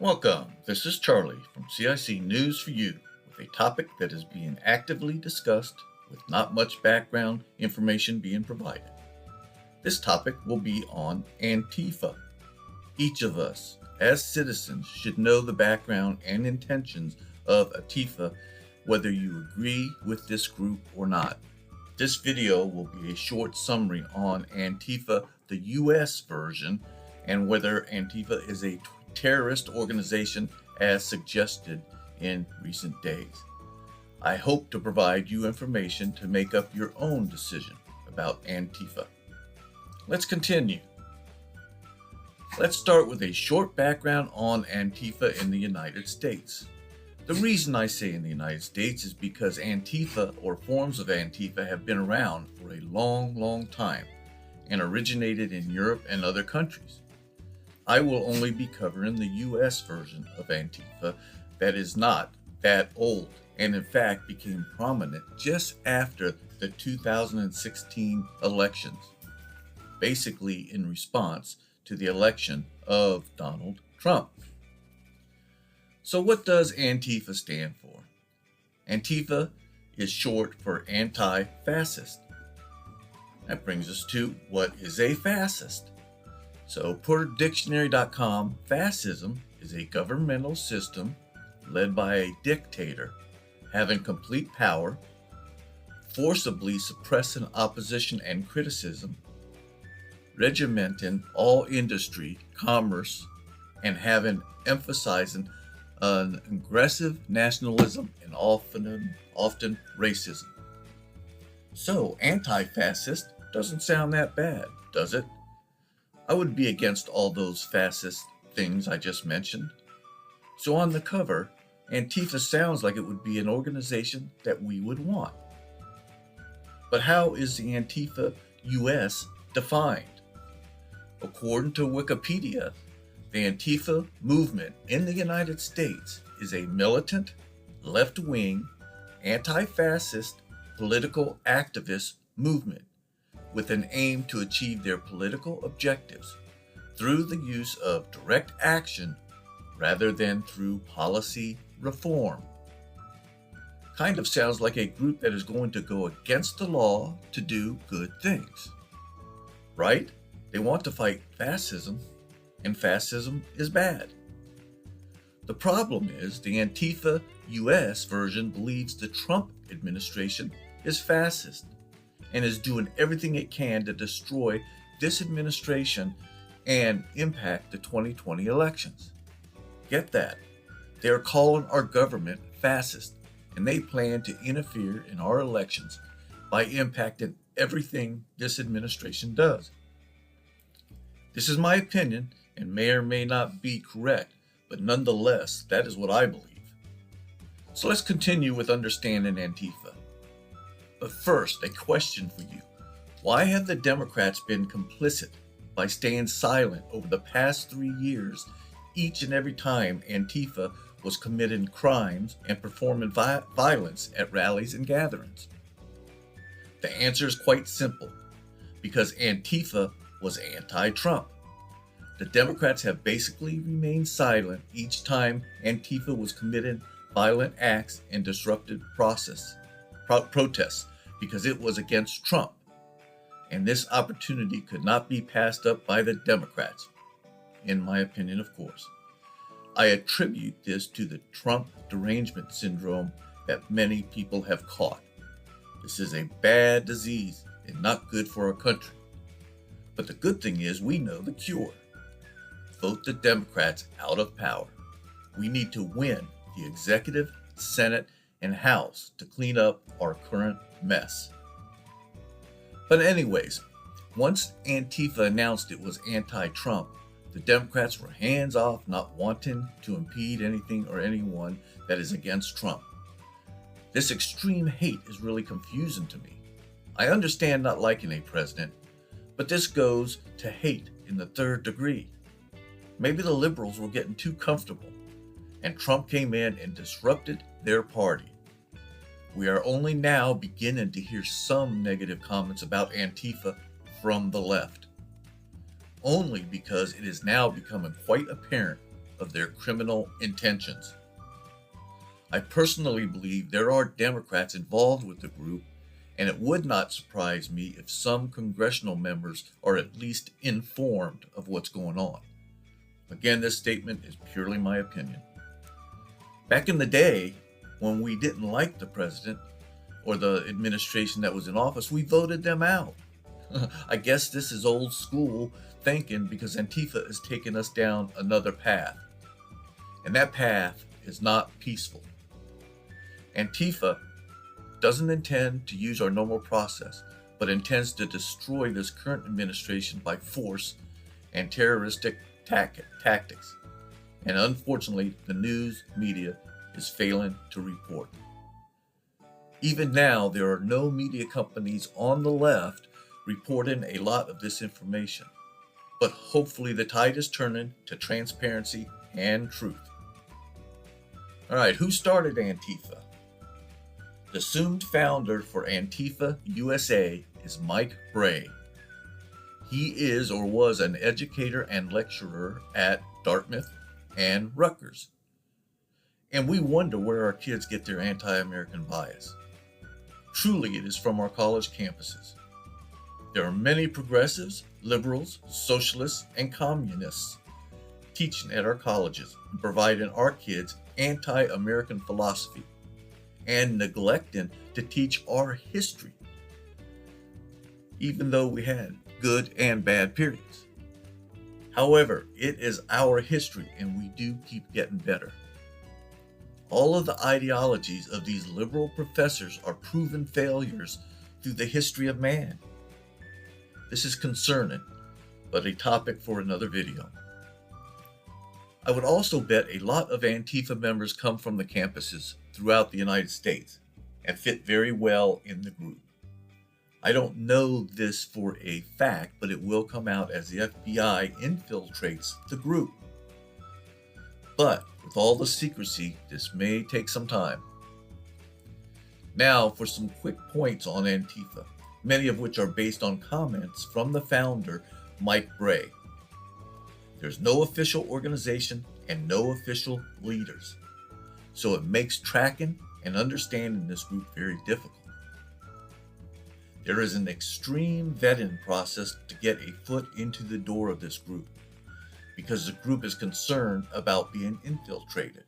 Welcome. This is Charlie from CIC News for You with a topic that is being actively discussed with not much background information being provided. This topic will be on Antifa. Each of us, as citizens, should know the background and intentions of Antifa, whether you agree with this group or not. This video will be a short summary on Antifa, the US version, and whether Antifa is a terrorist organization as suggested in recent days. I hope to provide you information to make up your own decision about Antifa. Let's continue. Let's start with a short background on Antifa in the United States. The reason I say in the United States is because Antifa or forms of Antifa have been around for a long time and originated in Europe and other countries. I will only be covering the US version of Antifa that is not that old and in fact became prominent just after the 2016 elections, basically in response to the election of Donald Trump. So what does Antifa stand for? Antifa is short for anti-fascist. That brings us to what is a fascist? So per dictionary.com, fascism is a governmental system led by a dictator having complete power, forcibly suppressing opposition and criticism, regimenting all industry, commerce, and having emphasizing an aggressive nationalism and often racism. So anti-fascist doesn't sound that bad, does it? I would be against all those fascist things I just mentioned. So on the cover, Antifa sounds like it would be an organization that we would want. But how is the Antifa US defined? According to Wikipedia, the Antifa movement in the United States is a militant, left-wing, anti-fascist political activist movement with an aim to achieve their political objectives through the use of direct action rather than through policy reform. Kind of sounds like a group that is going to go against the law to do good things. Right? They want to fight fascism, and fascism is bad. The problem is the Antifa US version believes the Trump administration is fascist and is doing everything it can to destroy this administration and impact the 2020 elections. Get that? They are calling our government fascist, and they plan to interfere in our elections by impacting everything this administration does. This is my opinion and may or may not be correct, but nonetheless, that is what I believe. So let's continue with understanding Antifa. But first, a question for you. Why have the Democrats been complicit by staying silent over the past 3 years each and every time Antifa was committing crimes and performing violence at rallies and gatherings? The answer is quite simple. Because Antifa was anti-Trump. The Democrats have basically remained silent each time Antifa was committing violent acts and disrupted protests because it was against Trump. And this opportunity could not be passed up by the Democrats, in my opinion, of course. I attribute this to the Trump derangement syndrome that many people have caught. This is a bad disease and not good for our country. But the good thing is we know the cure. Vote the Democrats out of power. We need to win the executive, Senate, and House to clean up our current mess. But anyways, once Antifa announced it was anti-Trump, the Democrats were hands off, not wanting to impede anything or anyone that is against Trump. This extreme hate is really confusing to me. I understand not liking a president, but this goes to hate in the third degree. Maybe the liberals were getting too comfortable, and Trump came in and disrupted their party. We are only now beginning to hear some negative comments about Antifa from the left, only because it is now becoming quite apparent of their criminal intentions. I personally believe there are Democrats involved with the group, and it would not surprise me if some congressional members are at least informed of what's going on. Again, this statement is purely my opinion. Back in the day, when we didn't like the president or the administration that was in office, we voted them out. I guess this is old school thinking because Antifa is taking us down another path. And that path is not peaceful. Antifa doesn't intend to use our normal process, but intends to destroy this current administration by force and terroristic tactics. And unfortunately, the news media is failing to report. Even now, there are no media companies on the left reporting a lot of this information. But hopefully the tide is turning to transparency and truth. All right, who started Antifa? The assumed founder for Antifa USA is Mike Bray. He is or was an educator and lecturer at Dartmouth and Rutgers. And we wonder where our kids get their anti-American bias. Truly, it is from our college campuses. There are many progressives, liberals, socialists, and communists teaching at our colleges and providing our kids anti-American philosophy and neglecting to teach our history, even though we had good and bad periods. However, it is our history and we do keep getting better. All of the ideologies of these liberal professors are proven failures through the history of man. This is concerning, but a topic for another video. I would also bet a lot of Antifa members come from the campuses throughout the United States and fit very well in the group. I don't know this for a fact, but it will come out as the FBI infiltrates the group. But with all the secrecy, this may take some time. Now for some quick points on Antifa, many of which are based on comments from the founder, Mike Bray. There's no official organization and no official leaders, so it makes tracking and understanding this group very difficult. There is an extreme vetting process to get a foot into the door of this group, because the group is concerned about being infiltrated.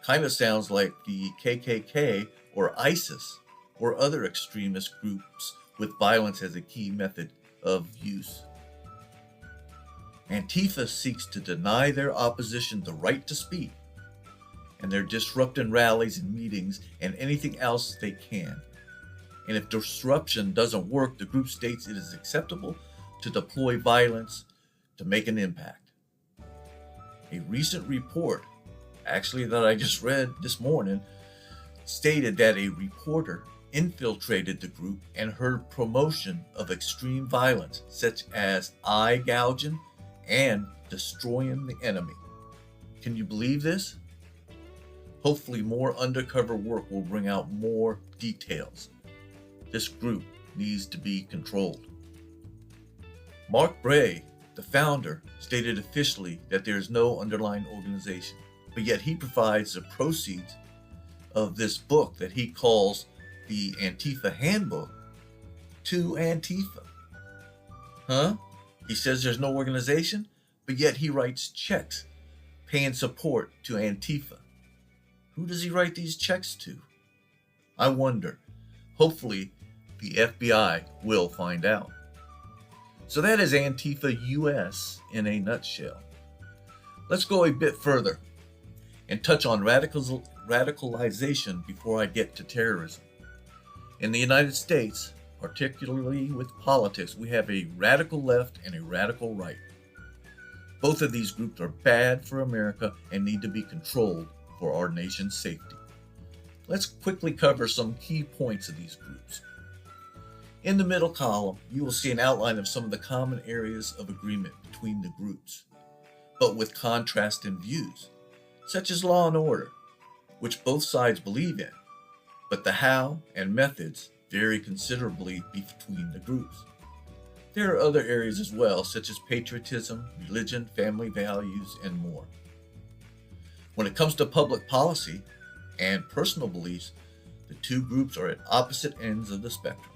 Kind of sounds like the KKK or ISIS or other extremist groups with violence as a key method of use. Antifa seeks to deny their opposition the right to speak, and they're disrupting rallies and meetings and anything else they can. And if disruption doesn't work, the group states it is acceptable to deploy violence to make an impact. A recent report, actually that I just read this morning, stated that a reporter infiltrated the group and heard promotion of extreme violence, such as eye gouging and destroying the enemy. Can you believe this? Hopefully more undercover work will bring out more details. This group needs to be controlled. Mark Bray, the founder, stated officially that there is no underlying organization, but yet he provides the proceeds of this book that he calls the Antifa Handbook to Antifa. Huh? He says there's no organization, but yet he writes checks paying support to Antifa. Who does he write these checks to? I wonder. Hopefully, the FBI will find out. So that is Antifa US in a nutshell. Let's go a bit further and touch on radicalization before I get to terrorism. In the United States, particularly with politics, we have a radical left and a radical right. Both of these groups are bad for America and need to be controlled for our nation's safety. Let's quickly cover some key points of these groups. In the middle column, you will see an outline of some of the common areas of agreement between the groups, but with contrasting views, such as law and order, which both sides believe in, but the how and methods vary considerably between the groups. There are other areas as well, such as patriotism, religion, family values, and more. When it comes to public policy and personal beliefs, the two groups are at opposite ends of the spectrum.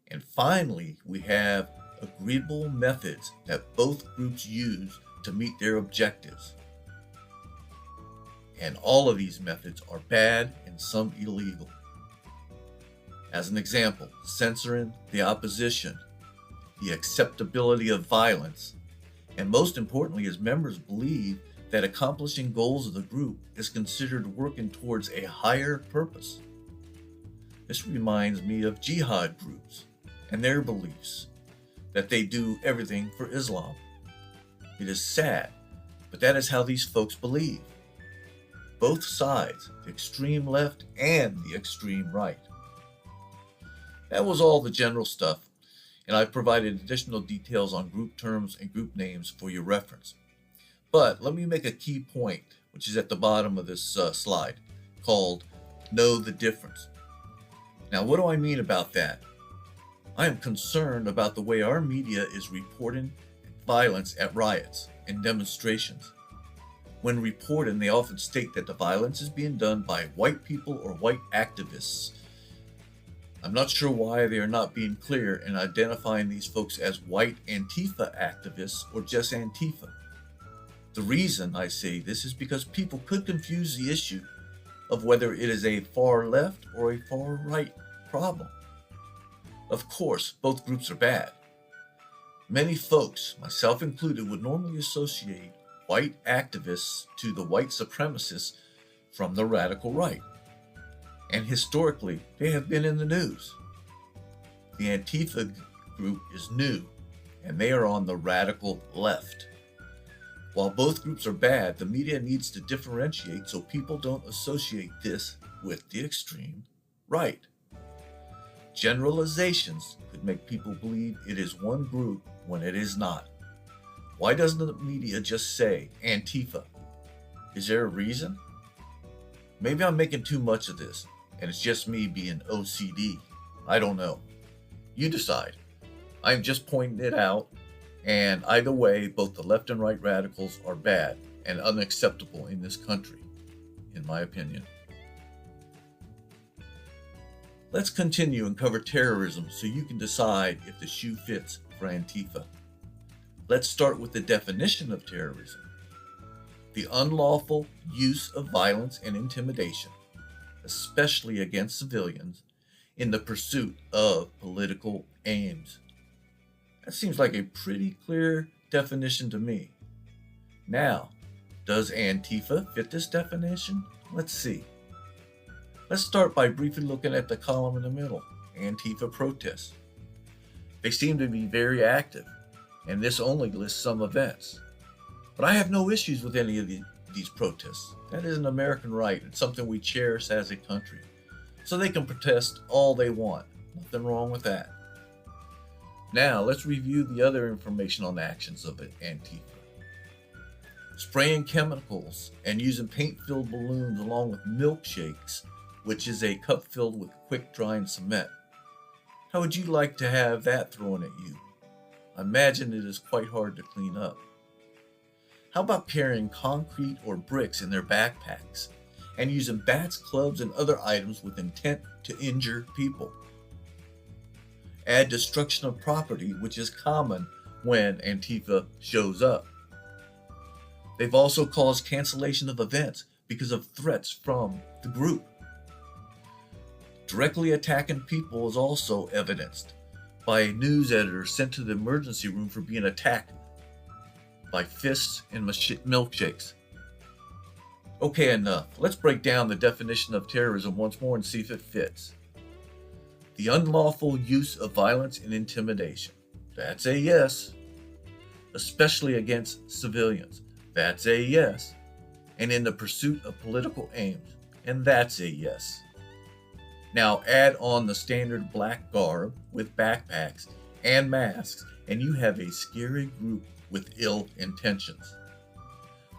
And finally, we have agreeable methods that both groups use to meet their objectives. And all of these methods are bad and some illegal. As an example, censoring the opposition, the acceptability of violence, and most importantly, as members believe that accomplishing goals of the group is considered working towards a higher purpose. This reminds me of jihad groups and their beliefs that they do everything for Islam. It is sad, but that is how these folks believe. Both sides, the extreme left and the extreme right. That was all the general stuff, and I've provided additional details on group terms and group names for your reference. But let me make a key point, which is at the bottom of this slide, called Know the Difference. Now, what do I mean about that? I am concerned about the way our media is reporting violence at riots and demonstrations. When reporting, they often state that the violence is being done by white people or white activists. I'm not sure why they are not being clear in identifying these folks as white Antifa activists or just Antifa. The reason I say this is because people could confuse the issue of whether it is a far left or a far right problem. Of course, both groups are bad. Many folks, myself included, would normally associate white activists to the white supremacists from the radical right. And historically, they have been in the news. The Antifa group is new, and they are on the radical left. While both groups are bad, the media needs to differentiate so people don't associate this with the extreme right. Generalizations could make people believe it is one group when it is not. Why doesn't the media just say Antifa? Is there a reason? Maybe I'm making too much of this, and it's just me being OCD. I don't know. You decide. I'm just pointing it out, and either way, both the left and right radicals are bad and unacceptable in this country, in my opinion. Let's continue and cover terrorism so you can decide if the shoe fits for Antifa. Let's start with the definition of terrorism. The unlawful use of violence and intimidation, especially against civilians, in the pursuit of political aims. That seems like a pretty clear definition to me. Now, does Antifa fit this definition? Let's see. Let's start by briefly looking at the column in the middle, Antifa protests. They seem to be very active, and this only lists some events. But I have no issues with any of these protests. That is an American right and something we cherish as a country. So they can protest all they want. Nothing wrong with that. Now, let's review the other information on the actions of Antifa. Spraying chemicals and using paint-filled balloons along with milkshakes, which is a cup filled with quick-drying cement. How would you like to have that thrown at you? I imagine it is quite hard to clean up. How about carrying concrete or bricks in their backpacks and using bats, clubs, and other items with intent to injure people? Add destruction of property, which is common when Antifa shows up. They've also caused cancellation of events because of threats from the group. Directly attacking people is also evidenced by a news editor sent to the emergency room for being attacked by fists and milkshakes. Okay, enough. Let's break down the definition of terrorism once more and see if it fits. The unlawful use of violence and intimidation. That's a yes. Especially against civilians. That's a yes. And in the pursuit of political aims. And that's a yes. Now add on the standard black garb with backpacks and masks, and you have a scary group with ill intentions.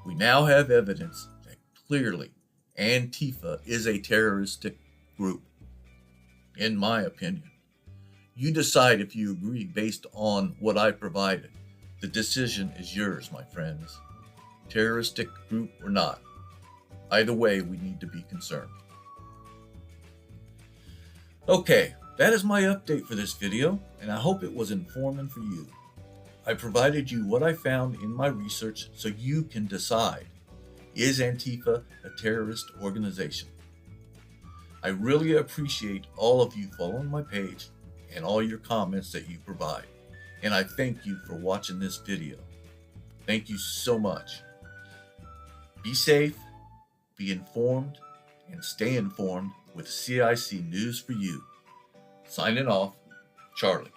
We now have evidence that clearly Antifa is a terroristic group, in my opinion. You decide if you agree based on what I provided. The decision is yours, my friends. terroristic group or not. Either way, we need to be concerned. Okay, that is my update for this video, and I hope it was informative for you. I provided you what I found in my research so you can decide, is Antifa a terrorist organization? I really appreciate all of you following my page and all your comments that you provide, and I thank you for watching this video. Thank you so much. Be safe, be informed, and stay informed with CIC News for You. Signing off, Charlie.